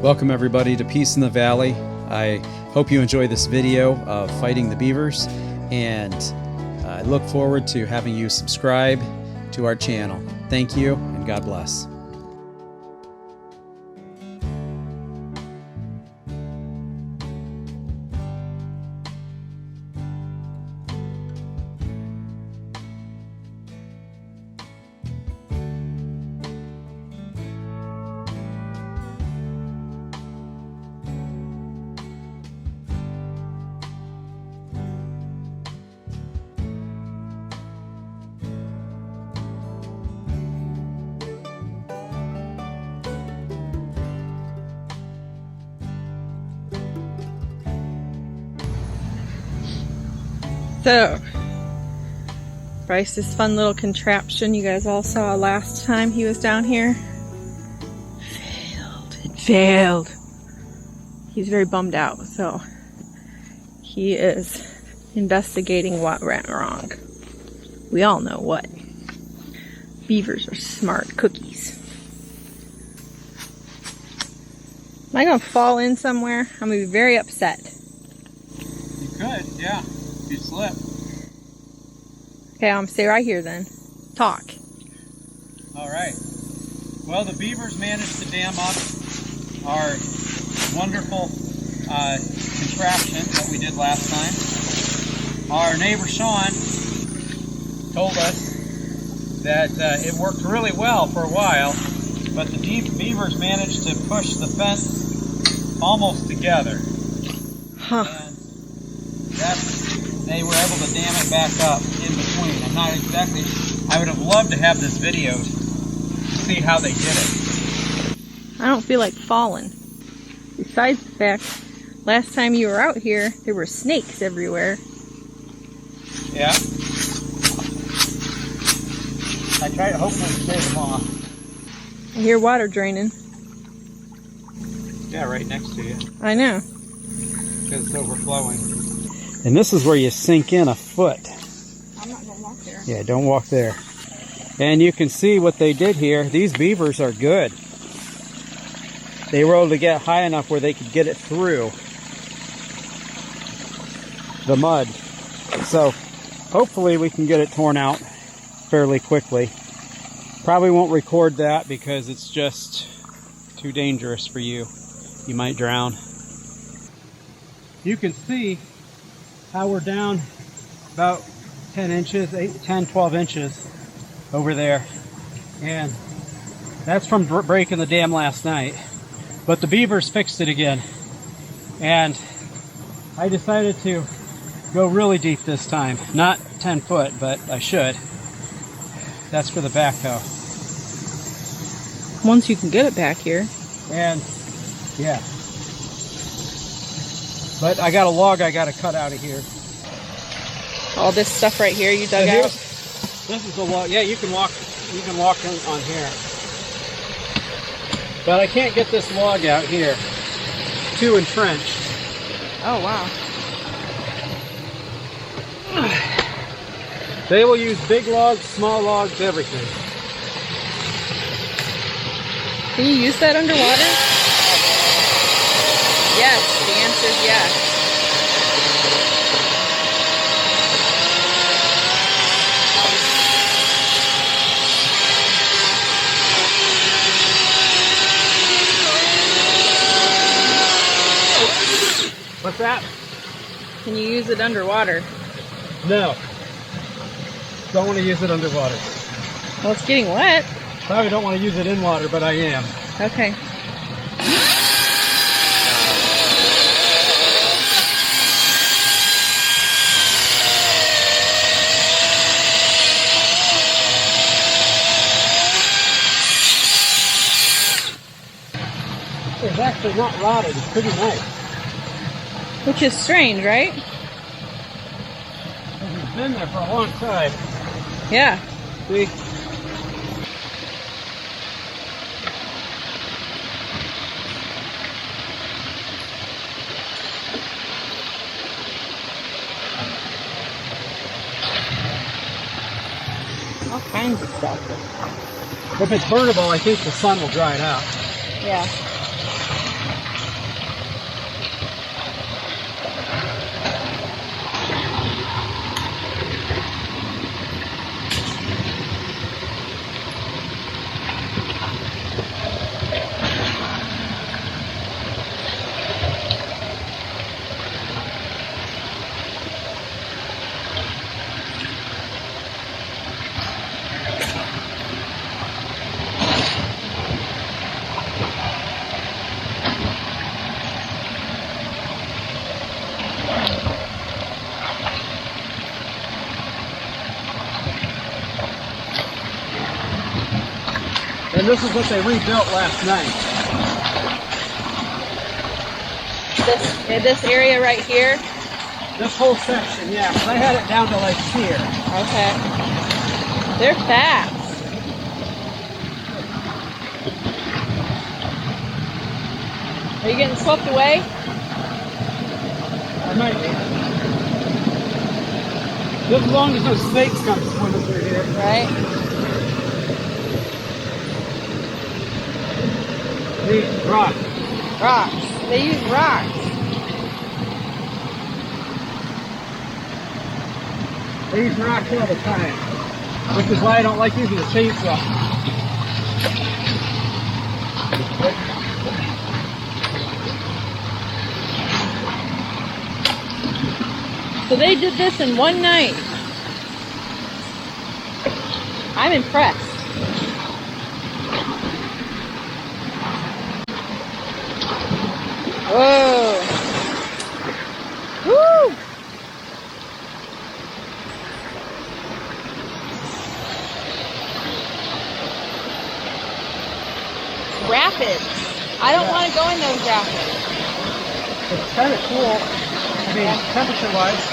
Welcome everybody to Peace in the Valley. I hope you enjoy this video of fighting the beavers, and I look forward to having you subscribe to our channel. Thank you and God bless. So, Bryce's fun little contraption you guys all saw last time he was down here failed. It failed. He's very bummed out, so he is investigating what went wrong. We all know what. Beavers are smart cookies. Am I gonna fall in somewhere? I'm gonna be very upset. You could, yeah. If you slip. Okay, I'm gonna stay right here then. Talk. All right. Well, the beavers managed to dam up our wonderful contraption that we did last time. Our neighbor Sean told us that it worked really well for a while, but the beavers managed to push the fence almost together. Huh. And they were able to dam it back up in between. I'm not exactly, I would have loved to have this video to see how they did it. I don't feel like falling. Besides the fact, last time you were out here, there were snakes everywhere. Yeah. I try to hopefully stay them off. I hear water draining. Yeah, right next to you. I know. Because it's overflowing. And this is where you sink in a foot. I'm not going to walk there. Yeah, don't walk there. And you can see what they did here. These beavers are good. They were able to get high enough where they could get it through the mud. So hopefully we can get it torn out fairly quickly. Probably won't record that because it's just too dangerous for you. You might drown. You can see how we're down about 10 inches, 10, 12 inches over there. And that's from breaking the dam last night. But the beavers fixed it again. And I decided to go really deep this time. Not 10 foot, but I should. That's for the backhoe. Once you can get it back here. And, yeah. But I got a log I got to cut out of here. All this stuff right here you dug out? This is the log. Yeah, you can walk on here. But I can't get this log out here. Too entrenched. Oh, wow. They will use big logs, small logs, everything. Can you use that underwater? Yes, the answer is yes. What's that? Can you use it underwater? No. Don't want to use it underwater. Well, it's getting wet. Probably don't want to use it in water, but I am. Okay. It's actually not rotted. It's pretty nice. Which is strange, right? It's been there for a long time. Yeah. See? All kinds of stuff. If it's burnable, I think the sun will dry it out. Yeah. this is what they rebuilt last night. This area right here? This whole section, yeah. I had it down to like here. Okay. They're fast. Are you getting swept away? I might be. Just as long as no snakes come swimming through here. Right. These rocks. Rocks. They use rocks. They use rocks all the time. Which is why I don't like using a chainsaw. So they did this in one night. I'm impressed. Whoa. Woo! Rapids. I don't want to go in those rapids. It's kind of cool. I mean, temperature-wise.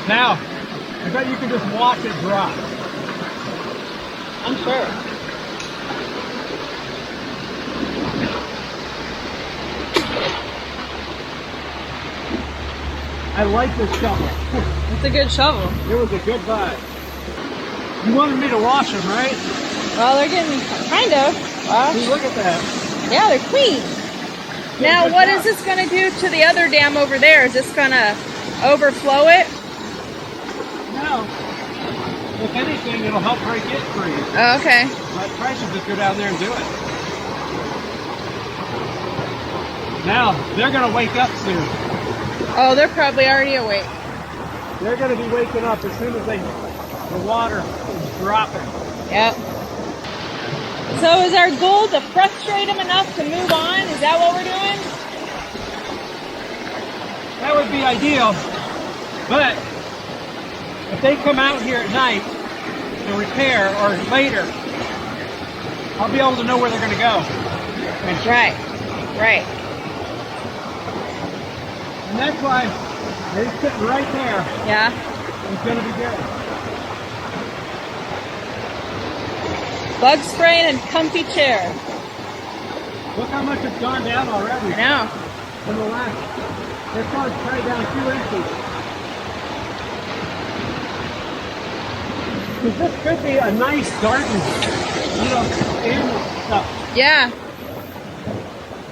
Now, I bet you can just watch it drop. I'm sure. I like this shovel. It's a good shovel. It was a good vibe. You wanted me to wash them, right? Well, they're getting kind of. See, look at that. Yeah, they're clean. Now, what is this going to do to the other dam over there? Is this going to overflow it? No. If anything, it'll help break it free. Oh, okay. My Bryce should just go down there and do it. Now, they're going to wake up soon. Oh, they're probably already awake. They're going to be waking up as soon as the water is dropping. Yep. So is our goal to frustrate them enough to move on? Is that what we're doing? That would be ideal. But if they come out here at night to repair or later, I'll be able to know where they're going to go. Right. Right. And that's why they're sitting right there. Yeah. It's going to be good. Bug spray and a comfy chair. Look how much it's gone down already. I know. From the last. This one's probably down 2 inches. This could be a nice garden, animal stuff. Yeah.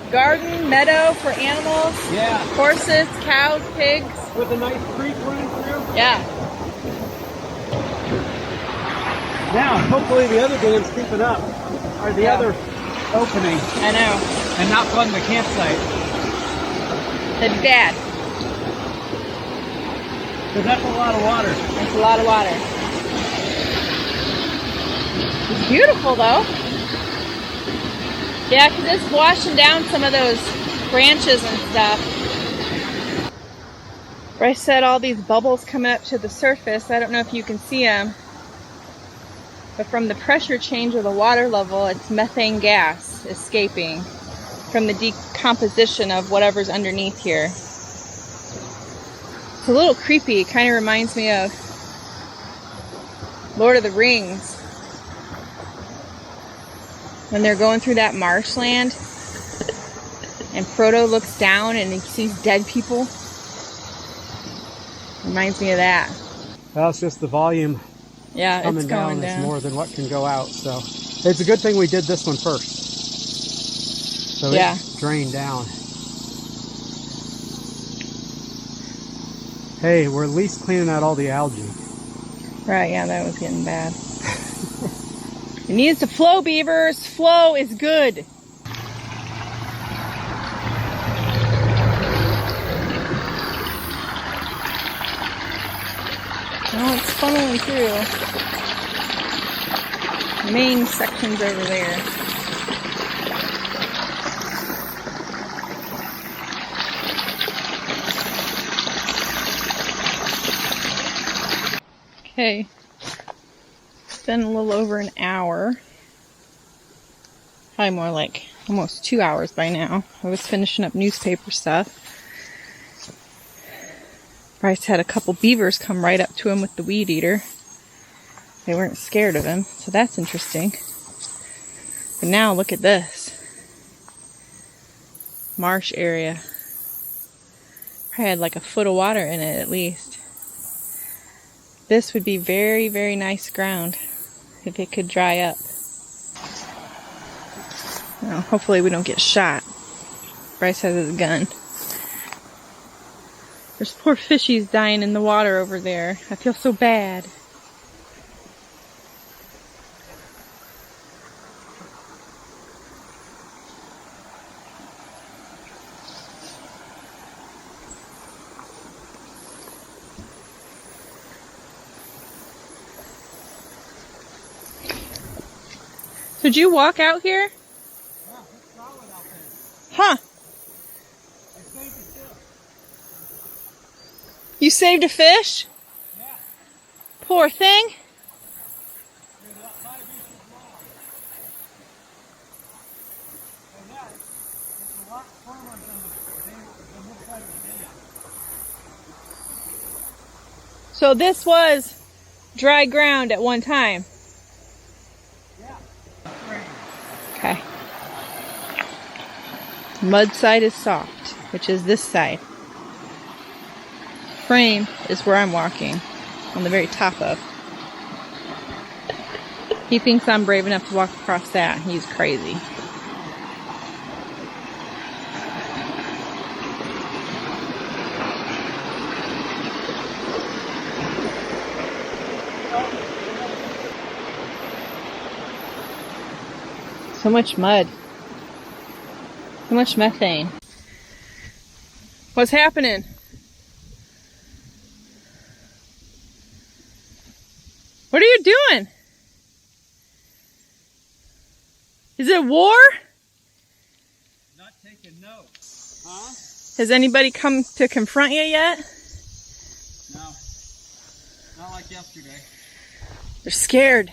Garden, meadow for animals. Yeah. Horses, cows, pigs. With a nice creek running through. Yeah. Now, hopefully the other dam's keeping up. Or the other opening. I know. And not flooding the campsite. The dad. Because that's a lot of water. That's a lot of water. It's beautiful though. Yeah, because it's washing down some of those branches and stuff. Bryce said all these bubbles come up to the surface. I don't know if you can see them. But from the pressure change of the water level, it's methane gas escaping from the decomposition of whatever's underneath here. It's a little creepy. It kind of reminds me of Lord of the Rings. When they're going through that marshland and Frodo looks down and he sees dead people. Reminds me of that. Well, it's just the volume. Yeah, Coming it's going down down. is more than what can go out. So it's a good thing we did this one first. So Yeah. it drained down. Hey, we're at least cleaning out all the algae. Right, yeah, that was getting bad. It needs to flow, beavers. Flow is good. Oh, it's funneling through. The main section's over there. Okay. been a little over an hour. Probably more like almost 2 hours by now. I was finishing up newspaper stuff. Bryce had a couple beavers come right up to him with the weed eater. They weren't scared of him, so that's interesting. But now look at this. Marsh area. Probably had like a foot of water in it at least. This would be very, very nice ground if it could dry up. Well, hopefully we don't get shot. Bryce has his gun. There's poor fishies dying in the water over there. I feel so bad. So did you walk out here? Yeah, it's solid out there. Huh. I saved a fish. You saved a fish? Yeah. Poor thing. It was about 5 inches long. And yeah, it's a lot firmer than this side of the dam. So this was dry ground at one time. Yeah. Okay. Mud side is soft, which is this side. Frame is where I'm walking, on the very top of. He thinks I'm brave enough to walk across that. He's crazy. So much mud. So much methane. What's happening? What are you doing? Is it war? Not taking notes. Huh? Has anybody come to confront you yet? No. Not like yesterday. They're scared.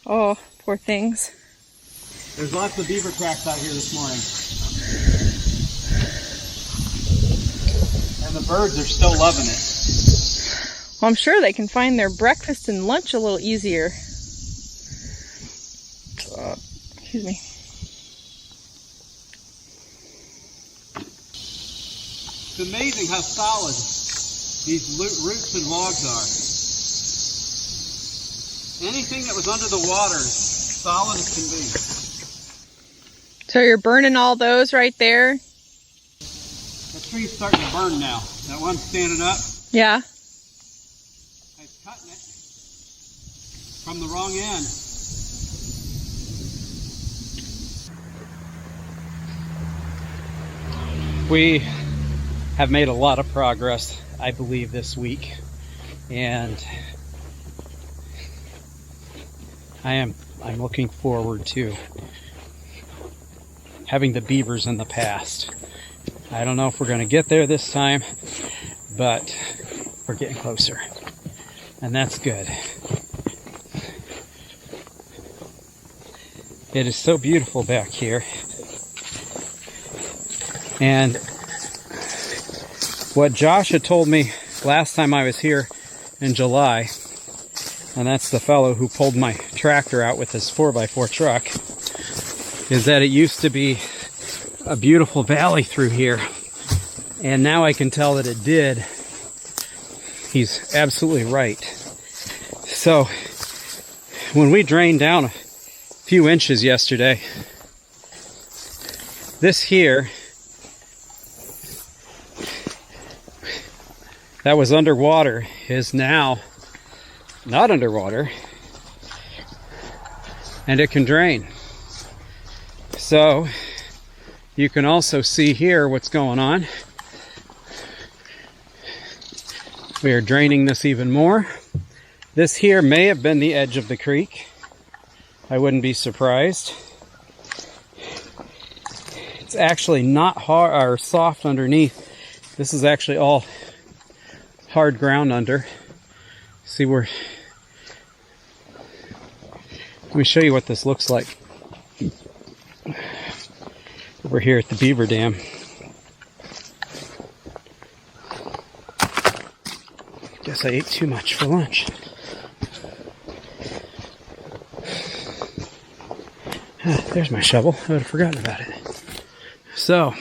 Oh, poor things. There's lots of beaver tracks out here this morning. And the birds are still loving it. Well, I'm sure they can find their breakfast and lunch a little easier. Excuse me. It's amazing how solid these roots and logs are. Anything that was under the water is solid as can be. So you're burning all those right there? That tree's starting to burn now. That one's standing up. Yeah. It's cutting it from the wrong end. We have made a lot of progress, I believe, this week. And I'm looking forward to having the beavers in the past. I don't know if we're going to get there this time, but we're getting closer, and that's good. It is so beautiful back here, and what Josh had told me last time I was here in July, and that's the fellow who pulled my tractor out with his 4x4 truck, is that it used to be a beautiful valley through here. And now I can tell that it did. He's absolutely right. So, when we drained down a few inches yesterday, this here, that was underwater, is now not underwater, and it can drain. So you can also see here what's going on. We are draining this even more. This here may have been the edge of the creek. I wouldn't be surprised. It's actually not hard or soft underneath. This is actually all hard ground under. See where... Let me show you what this looks like. Over here at the beaver dam. Guess I ate too much for lunch. There's my shovel. I would have forgotten about it. So,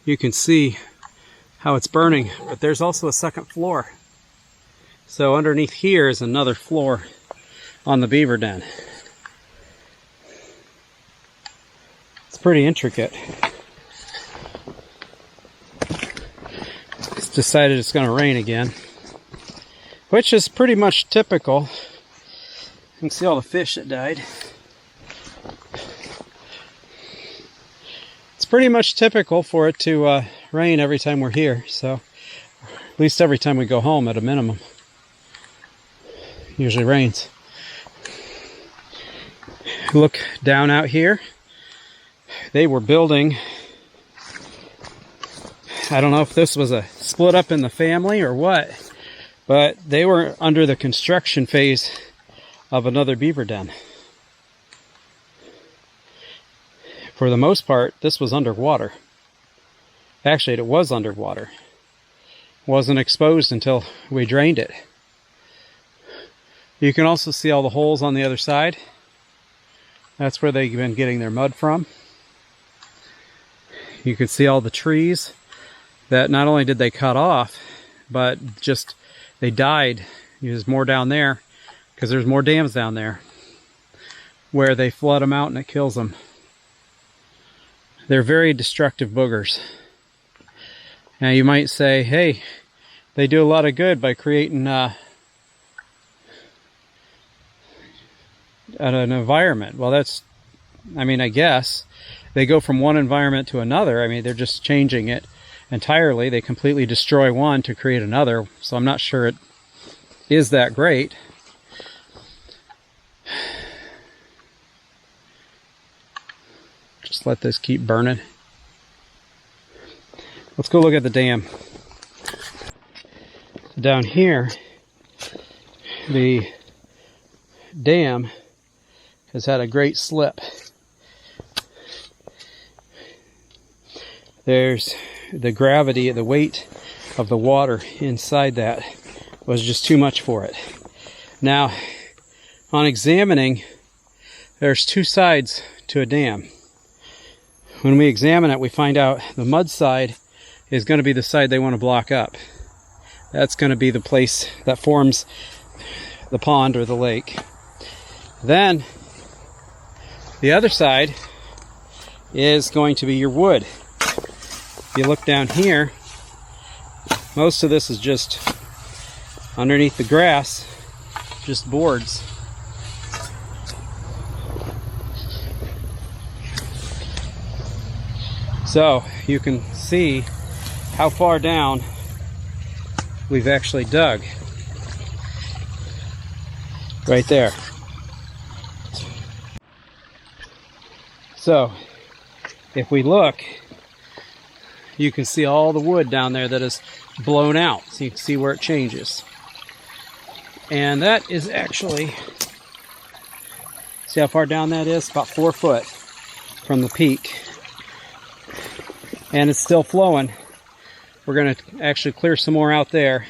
you can see how it's burning, but there's also a second floor. So underneath here is another floor on the beaver den. It's pretty intricate. It's decided it's going to rain again, which is pretty much typical. You can see all the fish that died. It's pretty much typical for it to rain every time we're here, so at least every time we go home at a minimum. Usually rains. Look down out here. They were building, I don't know if this was a split up in the family or what, but they were under the construction phase of another beaver den. For the most part, this was underwater. Actually, it was underwater. It wasn't exposed until we drained it. You can also see all the holes on the other side. That's where they've been getting their mud from. You can see all the trees that not only did they cut off, but just they died. There's more down there because there's more dams down there where they flood them out and it kills them. They're very destructive boogers. Now you might say, hey, they do a lot of good by creating an environment. Well, that's, I mean, I guess they go from one environment to another. I mean, they're just changing it entirely. They completely destroy one to create another. So I'm not sure it is that great. Just let this keep burning. Let's go look at the dam. Down here, the dam has had a great slip. There's the gravity, the weight of the water inside that was just too much for it. Now, on examining, there's two sides to a dam. When we examine it, we find out the mud side is going to be the side they want to block up. That's going to be the place that forms the pond or the lake. Then, the other side is going to be your wood. If you look down here, most of this is just underneath the grass, just boards. So you can see how far down we've actually dug. Right there. So if we look, you can see all the wood down there that is blown out. So you can see where it changes. And that is actually, see how far down that is? About 4 foot from the peak. And it's still flowing. We're going to actually clear some more out there.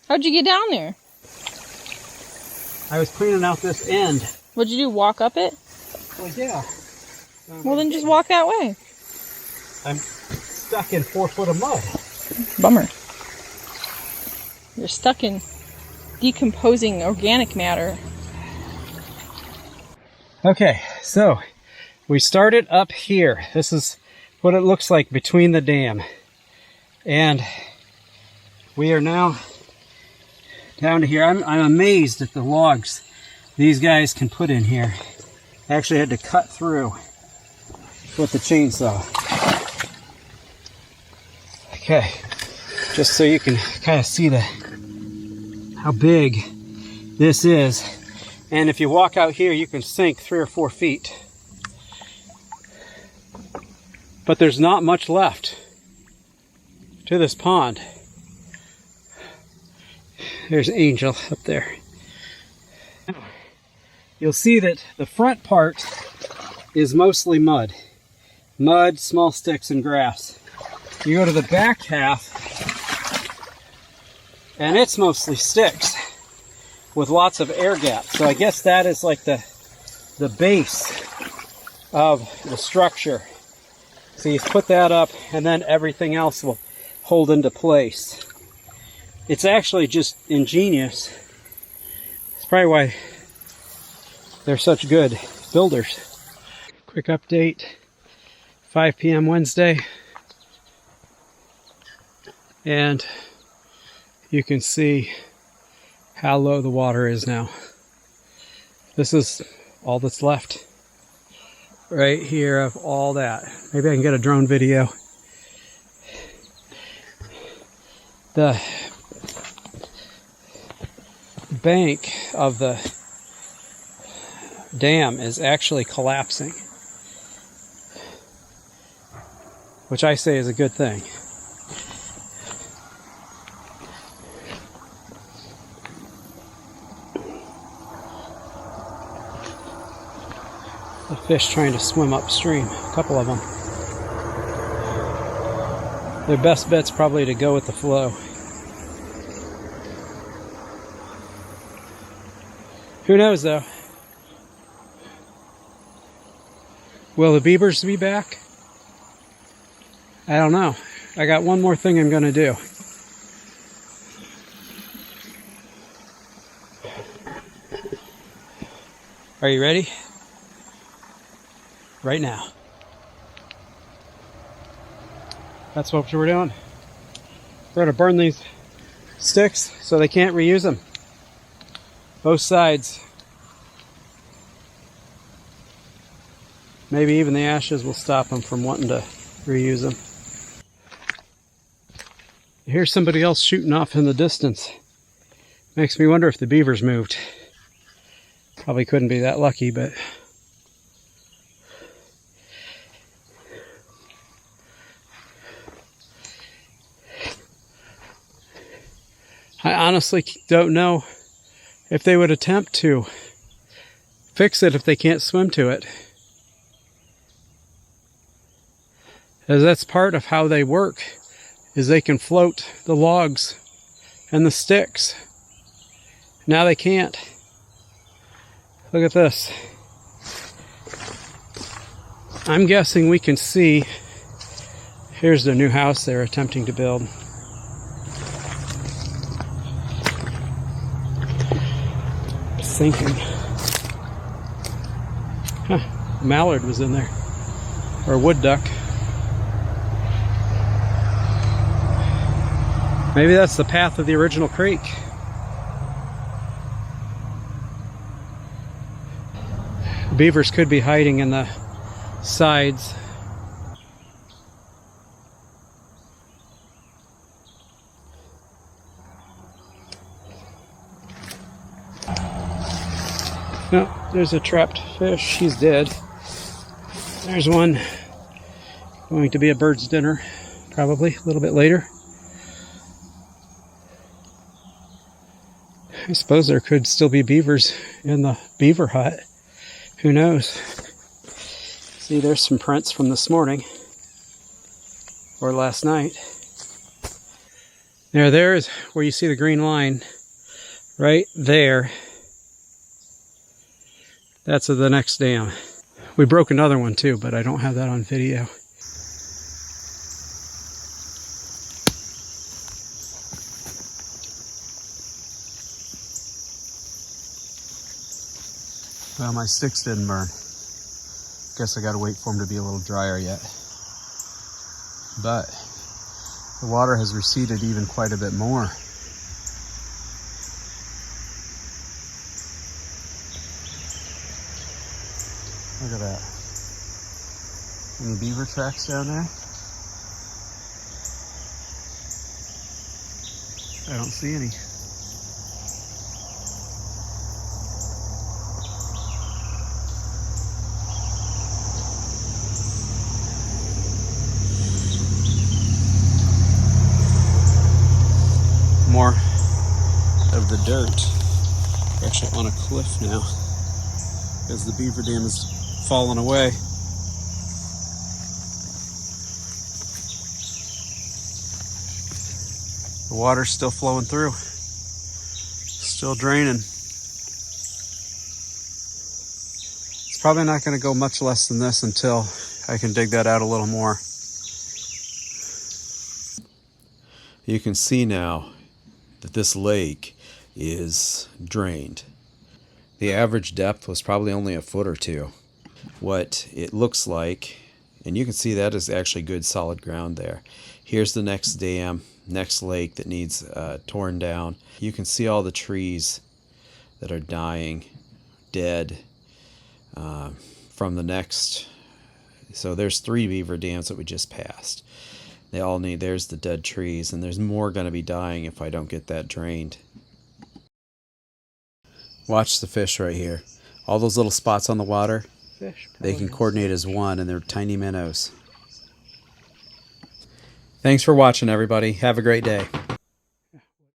How'd you get down there? I was cleaning out this end. What'd you do, walk up it? Well, yeah. Well, then just walk that way. I'm stuck in 4 foot of mud. Bummer. You're stuck in decomposing organic matter. Okay, so we started up here. This is what it looks like between the dam. And we are now down to here. I'm amazed at the logs these guys can put in here. I actually had to cut through with the chainsaw. Okay, just so you can kind of see how big this is. And if you walk out here, you can sink 3 or 4 feet. But there's not much left to this pond. There's Angel up there. You'll see that the front part is mostly mud. Mud, small sticks, and grass. You go to the back half, and it's mostly sticks with lots of air gaps. So I guess that is like the base of the structure. So you put that up, and then everything else will hold into place. It's actually just ingenious. It's probably why they're such good builders. Quick update, 5 p.m. Wednesday. And you can see how low the water is now. This is all that's left right here of all that. Maybe I can get a drone video. The bank of the dam is actually collapsing, which I say is a good thing. The fish trying to swim upstream, a couple of them. Their best bet's probably to go with the flow. Who knows though? Will the beavers be back? I don't know. I got one more thing I'm going to do. Are you ready? Right now. That's what we're doing. We're going to burn these sticks so they can't reuse them. Both sides. Maybe even the ashes will stop them from wanting to reuse them. Here's somebody else shooting off in the distance. Makes me wonder if the beavers moved. Probably couldn't be that lucky, but I honestly don't know if they would attempt to fix it if they can't swim to it. As that's part of how they work, is they can float the logs and the sticks. Now they can't. Look at this. I'm guessing we can see, here's the new house they're attempting to build. Sinking. Huh, a mallard was in there. Or a wood duck. Maybe that's the path of the original creek. Beavers could be hiding in the sides. No, there's a trapped fish. He's dead. There's one going to be a bird's dinner, probably a little bit later. I suppose there could still be beavers in the beaver hut. Who knows? See, there's some prints from this morning. Or last night. There is where you see the green line. Right there. That's the next dam. We broke another one too, but I don't have that on video. Well, my sticks didn't burn. Guess I gotta wait for them to be a little drier yet. But the water has receded even quite a bit more. Look at that. Any beaver tracks down there? I don't see any. More of dirt. We're actually on a cliff now because the beaver dam has fallen away. The water's still flowing through, still draining. It's probably not going to go much less than this until I can dig that out a little more. You can see now that this lake is drained. The average depth was probably only a foot or two. What it looks like, and you can see that is actually good solid ground there. Here's the next dam, next lake that needs torn down. You can see all the trees that are dying, dead from the next. So there's 3 beaver dams that we just passed. They all need, there's the dead trees, and there's more going to be dying if I don't get that drained. Watch the fish right here. All those little spots on the water, they can coordinate as one, and they're tiny minnows. Thanks for watching, everybody. Have a great day.